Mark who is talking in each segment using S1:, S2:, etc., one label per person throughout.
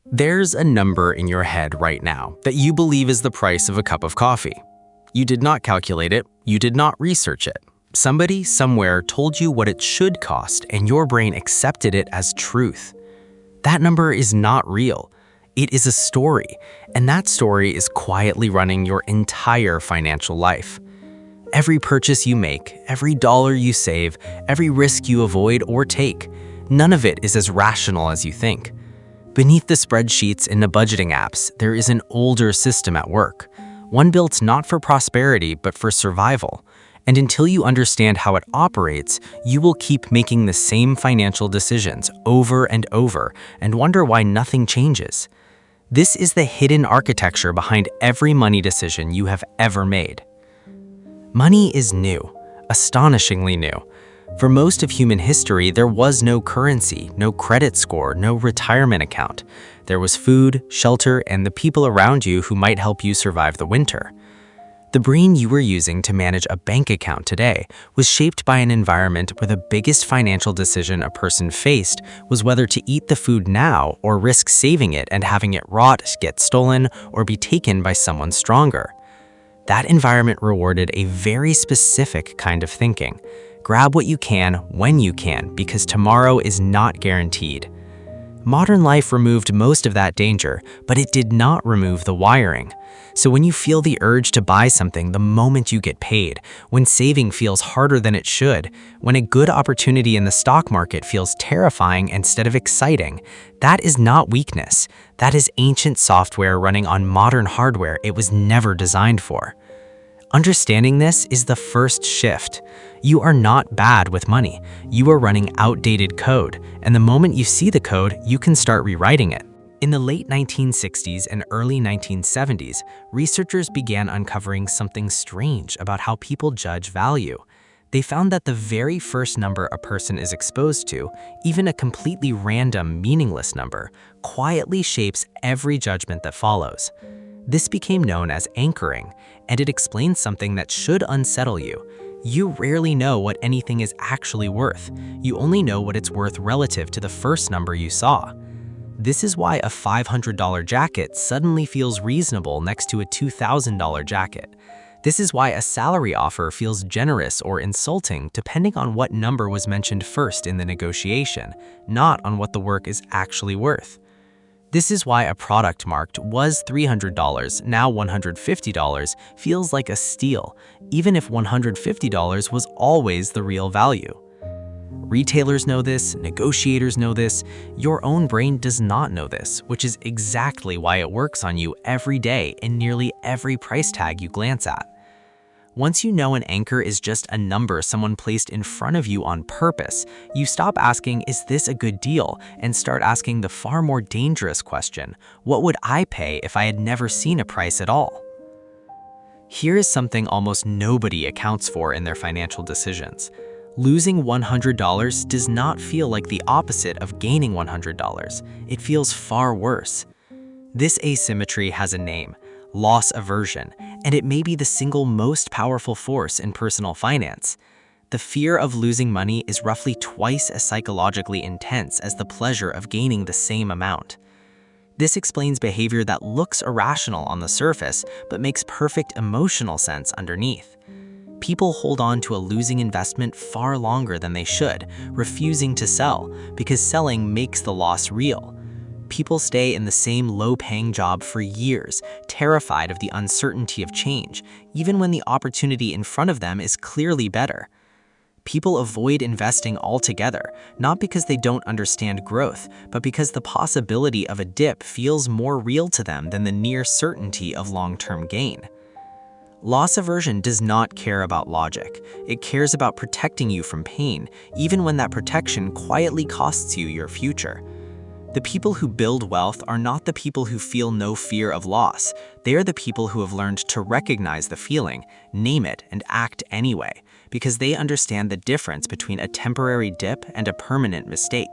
S1: There's a number in your head right now that you believe is the price of a cup of coffee. You did not calculate it, you did not research it. Somebody somewhere told you what it should cost and your brain accepted it as truth. That number is not real. It is a story, and that story is quietly running your entire financial life. Every purchase you make, every dollar you save, every risk you avoid or take, none of it is as rational as you think. Beneath the spreadsheets in the budgeting apps, there is an older system at work, one built not for prosperity but for survival. And until you understand how it operates, you will keep making the same financial decisions over and over and wonder why nothing changes. This is the hidden architecture behind every money decision you have ever made. Money is new, astonishingly new. For most of human history, there was no currency, no credit score, no retirement account. There was food, shelter, and the people around you who might help you survive the winter. The brain you were using to manage a bank account today was shaped by an environment where the biggest financial decision a person faced was whether to eat the food now or risk saving it and having it rot, get stolen, or be taken by someone stronger. That environment rewarded a very specific kind of thinking. Grab what you can when you can, because tomorrow is not guaranteed. Modern life removed most of that danger, but it did not remove the wiring. So when you feel the urge to buy something the moment you get paid, when saving feels harder than it should, when a good opportunity in the stock market feels terrifying instead of exciting, that is not weakness. That is ancient software running on modern hardware it was never designed for. Understanding this is the first shift. You are not bad with money. You are running outdated code, and the moment you see the code, you can start rewriting it. In the late 1960s and early 1970s, researchers began uncovering something strange about how people judge value. They found that the very first number a person is exposed to, even a completely random, meaningless number, quietly shapes every judgment that follows. This became known as anchoring, and it explains something that should unsettle you. You rarely know what anything is actually worth. You only know what it's worth relative to the first number you saw. This is why a $500 jacket suddenly feels reasonable next to a $2,000 jacket. This is why a salary offer feels generous or insulting depending on what number was mentioned first in the negotiation, not on what the work is actually worth. This is why a product marked was $300, now $150, feels like a steal, even if $150 was always the real value. Retailers know this, negotiators know this, your own brain does not know this, which is exactly why it works on you every day in nearly every price tag you glance at. Once you know an anchor is just a number someone placed in front of you on purpose, you stop asking, "Is this a good deal?" and start asking the far more dangerous question, "What would I pay if I had never seen a price at all?" Here is something almost nobody accounts for in their financial decisions. Losing $100 does not feel like the opposite of gaining $100. It feels far worse. This asymmetry has a name: loss aversion, and it may be the single most powerful force in personal finance. The fear of losing money is roughly twice as psychologically intense as the pleasure of gaining the same amount. This explains behavior that looks irrational on the surface but makes perfect emotional sense underneath. People hold on to a losing investment far longer than they should, refusing to sell, because selling makes the loss real. People stay in the same low-paying job for years, terrified of the uncertainty of change, even when the opportunity in front of them is clearly better. People avoid investing altogether, not because they don't understand growth, but because the possibility of a dip feels more real to them than the near certainty of long-term gain. Loss aversion does not care about logic. It cares about protecting you from pain, even when that protection quietly costs you your future. The people who build wealth are not the people who feel no fear of loss. They are the people who have learned to recognize the feeling, name it, and act anyway, because they understand the difference between a temporary dip and a permanent mistake.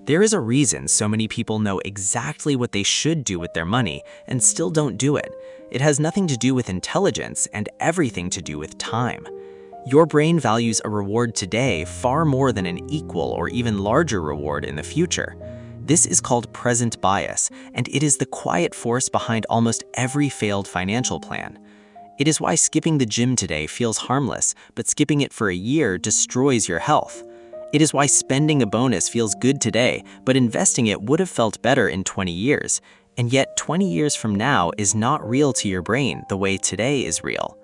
S1: There is a reason so many people know exactly what they should do with their money and still don't do it. It has nothing to do with intelligence and everything to do with time. Your brain values a reward today far more than an equal or even larger reward in the future. This is called present bias, and it is the quiet force behind almost every failed financial plan. It is why skipping the gym today feels harmless, but skipping it for a year destroys your health. It is why spending a bonus feels good today, but investing it would have felt better in 20 years. And yet 20 years from now is not real to your brain the way today is real.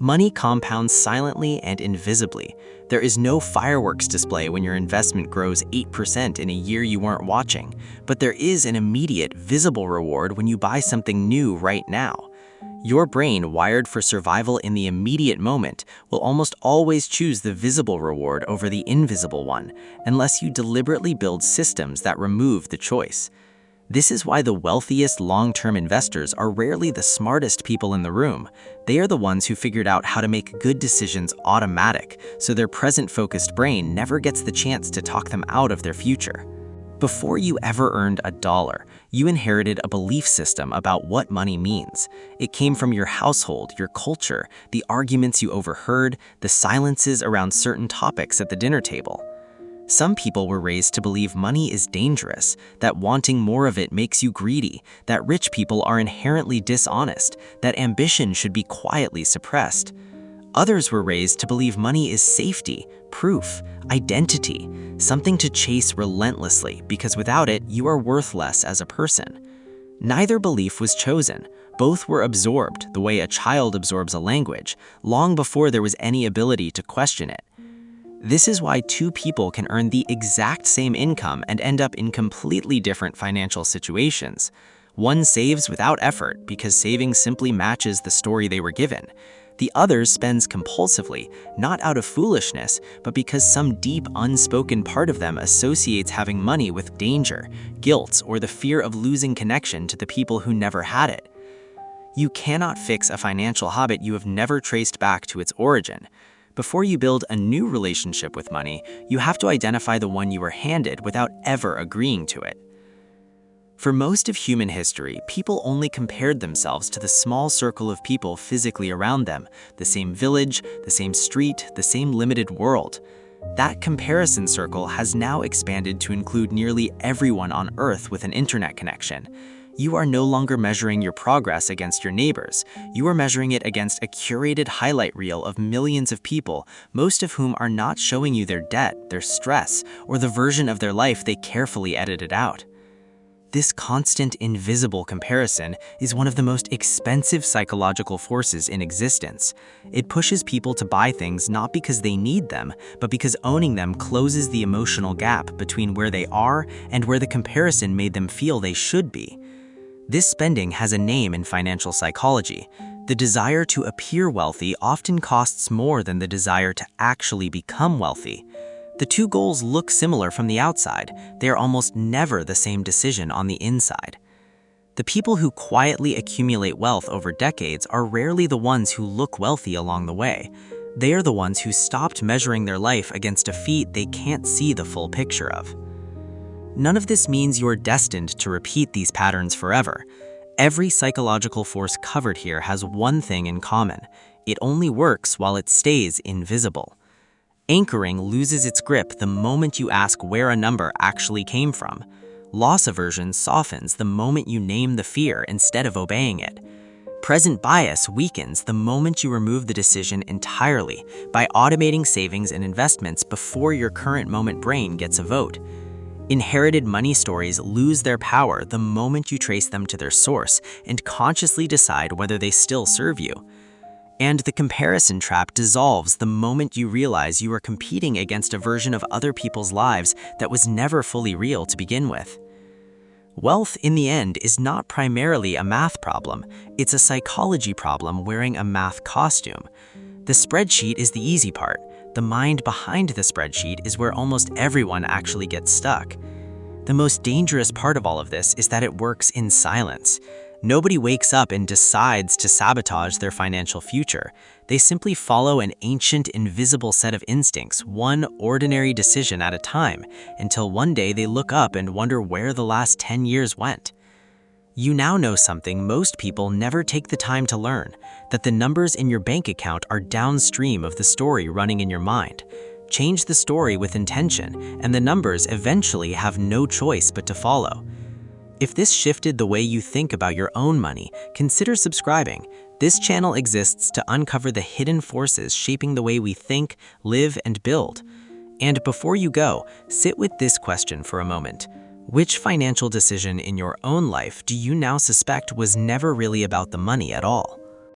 S1: Money compounds silently and invisibly. There is no fireworks display when your investment grows 8% in a year you weren't watching, but there is an immediate, visible reward when you buy something new right now. Your brain, wired for survival in the immediate moment, will almost always choose the visible reward over the invisible one, unless you deliberately build systems that remove the choice. This is why the wealthiest long-term investors are rarely the smartest people in the room. They are the ones who figured out how to make good decisions automatic, so their present-focused brain never gets the chance to talk them out of their future. Before you ever earned a dollar, you inherited a belief system about what money means. It came from your household, your culture, the arguments you overheard, the silences around certain topics at the dinner table. Some people were raised to believe money is dangerous, that wanting more of it makes you greedy, that rich people are inherently dishonest, that ambition should be quietly suppressed. Others were raised to believe money is safety, proof, identity, something to chase relentlessly because without it, you are worth less as a person. Neither belief was chosen. Both were absorbed the way a child absorbs a language, long before there was any ability to question it. This is why two people can earn the exact same income and end up in completely different financial situations. One saves without effort because saving simply matches the story they were given. The other spends compulsively, not out of foolishness, but because some deep, unspoken part of them associates having money with danger, guilt, or the fear of losing connection to the people who never had it. You cannot fix a financial habit you have never traced back to its origin. Before you build a new relationship with money, you have to identify the one you were handed without ever agreeing to it. For most of human history, people only compared themselves to the small circle of people physically around them, the same village, the same street, the same limited world. That comparison circle has now expanded to include nearly everyone on Earth with an internet connection. You are no longer measuring your progress against your neighbors. You are measuring it against a curated highlight reel of millions of people, most of whom are not showing you their debt, their stress, or the version of their life they carefully edited out. This constant, invisible comparison is one of the most expensive psychological forces in existence. It pushes people to buy things not because they need them, but because owning them closes the emotional gap between where they are and where the comparison made them feel they should be. This spending has a name in financial psychology. The desire to appear wealthy often costs more than the desire to actually become wealthy. The two goals look similar from the outside. They are almost never the same decision on the inside. The people who quietly accumulate wealth over decades are rarely the ones who look wealthy along the way. They are the ones who stopped measuring their life against a feat they can't see the full picture of. None of this means you are destined to repeat these patterns forever. Every psychological force covered here has one thing in common. It only works while it stays invisible. Anchoring loses its grip the moment you ask where a number actually came from. Loss aversion softens the moment you name the fear instead of obeying it. Present bias weakens the moment you remove the decision entirely by automating savings and investments before your current moment brain gets a vote. Inherited money stories lose their power the moment you trace them to their source and consciously decide whether they still serve you. And the comparison trap dissolves the moment you realize you are competing against a version of other people's lives that was never fully real to begin with. Wealth, in the end, is not primarily a math problem. It's a psychology problem wearing a math costume. The spreadsheet is the easy part. The mind behind the spreadsheet is where almost everyone actually gets stuck. The most dangerous part of all of this is that it works in silence. Nobody wakes up and decides to sabotage their financial future. They simply follow an ancient, invisible set of instincts, one ordinary decision at a time, until one day they look up and wonder where the last 10 years went. You now know something most people never take the time to learn, that the numbers in your bank account are downstream of the story running in your mind. Change the story with intention, and the numbers eventually have no choice but to follow. If this shifted the way you think about your own money, consider subscribing. This channel exists to uncover the hidden forces shaping the way we think, live, and build. And before you go, sit with this question for a moment. Which financial decision in your own life do you now suspect was never really about the money at all?